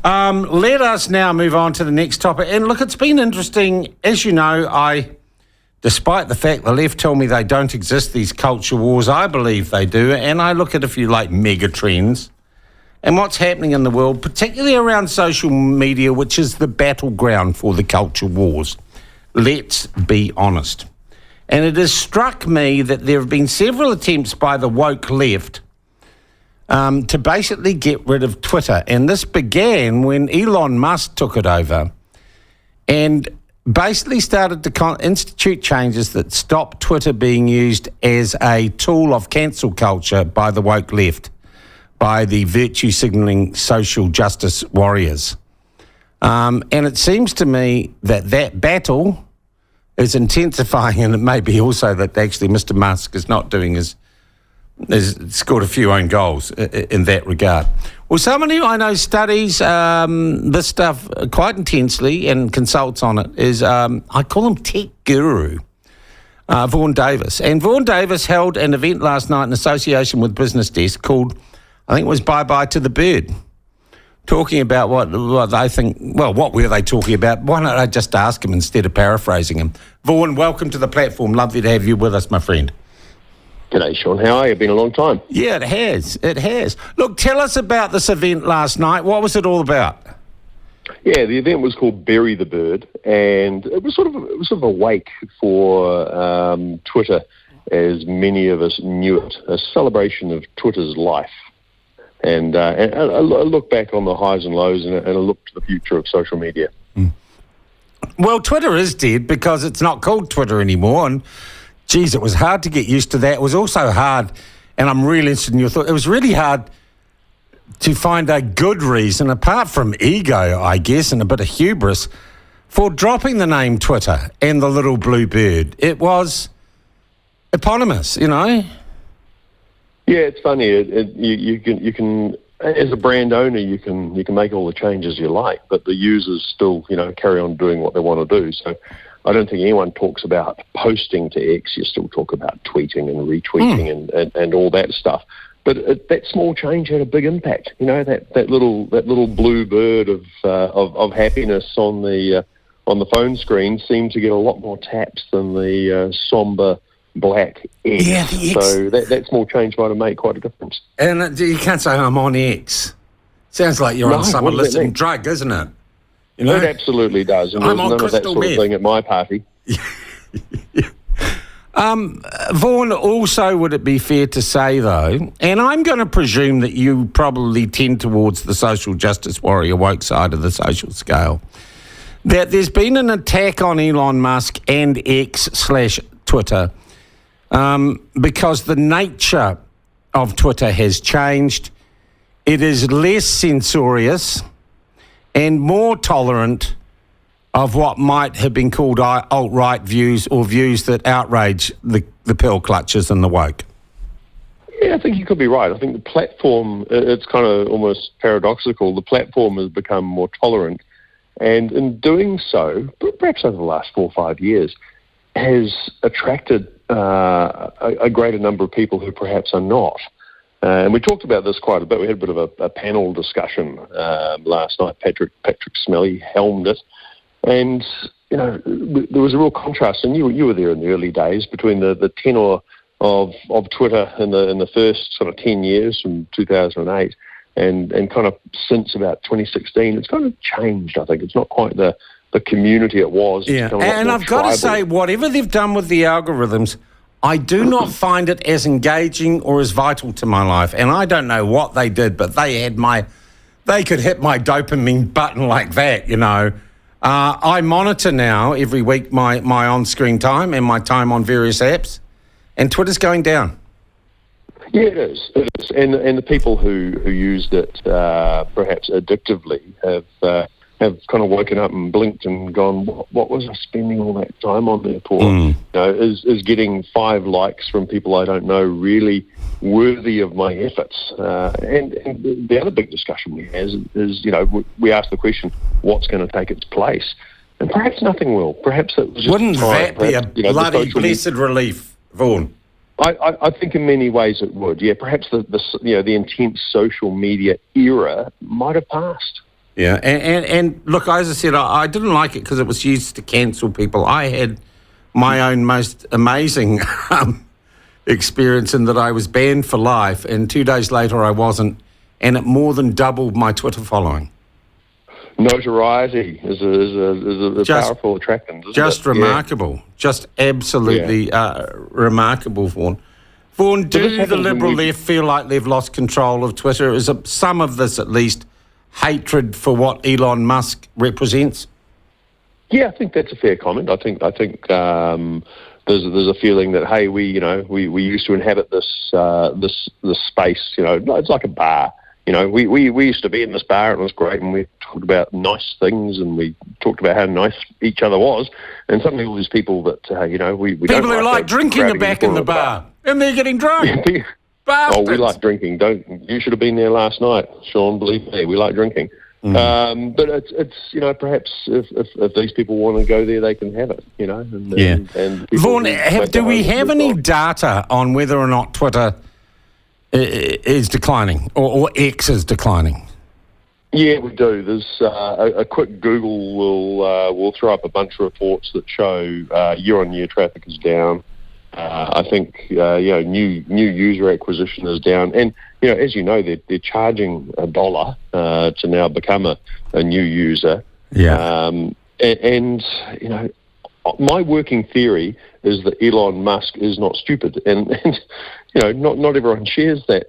Let us now move on to the next topic. And look, it's been interesting. As you know, despite the fact the left tell me they don't exist, these culture wars, I believe they do. And I look at a few like mega trends and what's happening in the world, particularly around social media, which is the battleground for the culture wars. Let's be honest. And it has struck me that there have been several attempts by the woke left to basically get rid of Twitter. And this began when Elon Musk took it over and basically started to institute changes that stopped Twitter being used as a tool of cancel culture by the woke left, by the virtue signalling social justice warriors. And it seems to me that battle is intensifying, and it may be also that actually Mr. Musk is not doing has scored a few own goals in that regard. Well, someone who I know studies this stuff quite intensely and consults on it is, I call him tech guru, Vaughn Davis. And Vaughn Davis held an event last night in association with Business Desk called, I think it was Bye Bye to the Bird, talking about what they think, well, what were they talking about? Why don't I just ask him instead of paraphrasing him? Vaughn, welcome to the platform. Lovely to have you with us, my friend. G'day, Sean. How are you? Been a long time. Yeah, it has. It has. Look, tell us about this event last night. What was it all about? Yeah, the event was called Bury the Bird, and it was sort of a wake for Twitter, as many of us knew it, a celebration of Twitter's life, and a look back on the highs and lows, and a look to the future of social media. Well, Twitter is dead because it's not called Twitter anymore, and geez, it was hard to get used to that. It was also hard, and I'm really interested in your thought, it was really hard to find a good reason, apart from ego, I guess, and a bit of hubris, for dropping the name Twitter and the little blue bird. It was eponymous, you know? Yeah, it's funny. You can, as a brand owner, you can make all the changes you like, but the users still, carry on doing what they want to do. So I don't think anyone talks about posting to X. You still talk about tweeting and retweeting and all that stuff. But that small change had a big impact. That little blue bird of happiness on the phone screen seemed to get a lot more taps than the somber black X. Yeah, the X. So that small change might have made quite a difference. And you can't say I'm on X. Sounds like you're on some illicit drug, isn't it? It absolutely does. And there's none of that sort of thing at my party. Vaughn, also, would it be fair to say, though, and I'm going to presume that you probably tend towards the social justice warrior woke side of the social scale, that there's been an attack on Elon Musk and X/Twitter because the nature of Twitter has changed. It is less censorious and more tolerant of what might have been called alt-right views or views that outrage the pill clutchers and the woke. Yeah, I think you could be right. I think the platform, it's kind of almost paradoxical, the platform has become more tolerant, and in doing so, perhaps over the last 4 or 5 years, has attracted a greater number of people who perhaps are not. And we talked about this quite a bit. We had a bit of a panel discussion last night. Patrick Smelly helmed it. And, there was a real contrast, and you were there in the early days, between the tenor of Twitter in the first sort of 10 years from 2008 and kind of since about 2016. It's kind of changed, I think. It's not quite the community it was. Yeah, and I've got to say, whatever they've done with the algorithms, I do not find it as engaging or as vital to my life. And I don't know what they did, but they could hit my dopamine button like that, I monitor now every week my on-screen time and my time on various apps, and Twitter's going down. Yeah, it is. And the people who used it perhaps addictively have kind of woken up and blinked and gone, what was I spending all that time on there for? Is getting 5 likes from people I don't know really worthy of my efforts? And the other big discussion we have is we ask the question, what's going to take its place? And perhaps nothing will. Perhaps it was just Wouldn't that be a bloody blessed relief, Vaughn? I think in many ways it would. Yeah, perhaps the intense social media era might have passed. Yeah, and look, as I said, I didn't like it because it was used to cancel people. I had my own most amazing experience in that I was banned for life, and 2 days later I wasn't, and it more than doubled my Twitter following. Notoriety is a powerful attractant, isn't just it? remarkable, just absolutely remarkable, Vaughn. Vaughn, do the Liberal left feel like they've lost control of Twitter? Is it some of this, at least, hatred for what Elon Musk represents? Yeah, I think that's a fair comment. I think there's a feeling that, hey, we used to inhabit this space. It's like a bar. We used to be in this bar and it was great, and we talked about nice things and we talked about how nice each other was. And suddenly all these people that we people don't who like drinking are back in the bar and they're getting drunk. Oh, we like drinking. You should have been there last night, Sean. Believe me, we like drinking. But it's perhaps if these people want to go there, they can have it. And Vaughn, do we have any data on whether or not Twitter is declining or X is declining? Yeah, we do. There's a quick Google will throw up a bunch of reports that show year-on-year traffic is down. I think new user acquisition is down, and as you know, they're charging $1 to now become a new user. Yeah, and my working theory is that Elon Musk is not stupid, and not everyone shares that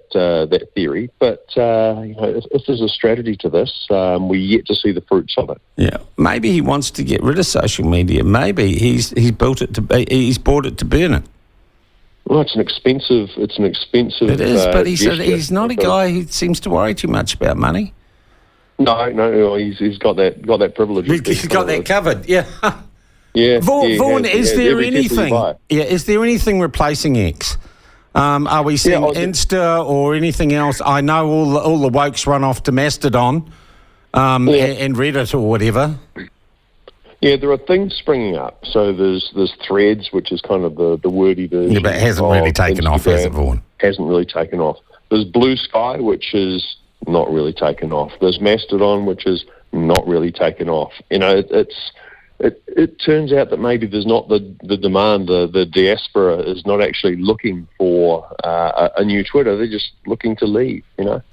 theory, but if there's a strategy to this, we're yet to see the fruits of it. Yeah, maybe he wants to get rid of social media. Maybe he's bought it to burn it. Well, it's an expensive. It is, but he's not a guy who seems to worry too much about money. No, he's got that privilege. He's got that covered. Yeah. Yeah. Vaughn, is there anything? Yeah, is there anything replacing X? Are we seeing Insta or anything else? I know all the wokes run off to Mastodon and Reddit or whatever. Yeah, there are things springing up. So there's Threads, which is kind of the wordy version. Yeah, but it hasn't really taken off, has it, Vaughn? Hasn't really taken off. There's Blue Sky, which is not really taken off. There's Mastodon, which is not really taken off. It turns out that maybe there's not the demand. The diaspora is not actually looking for a new Twitter. They're just looking to leave.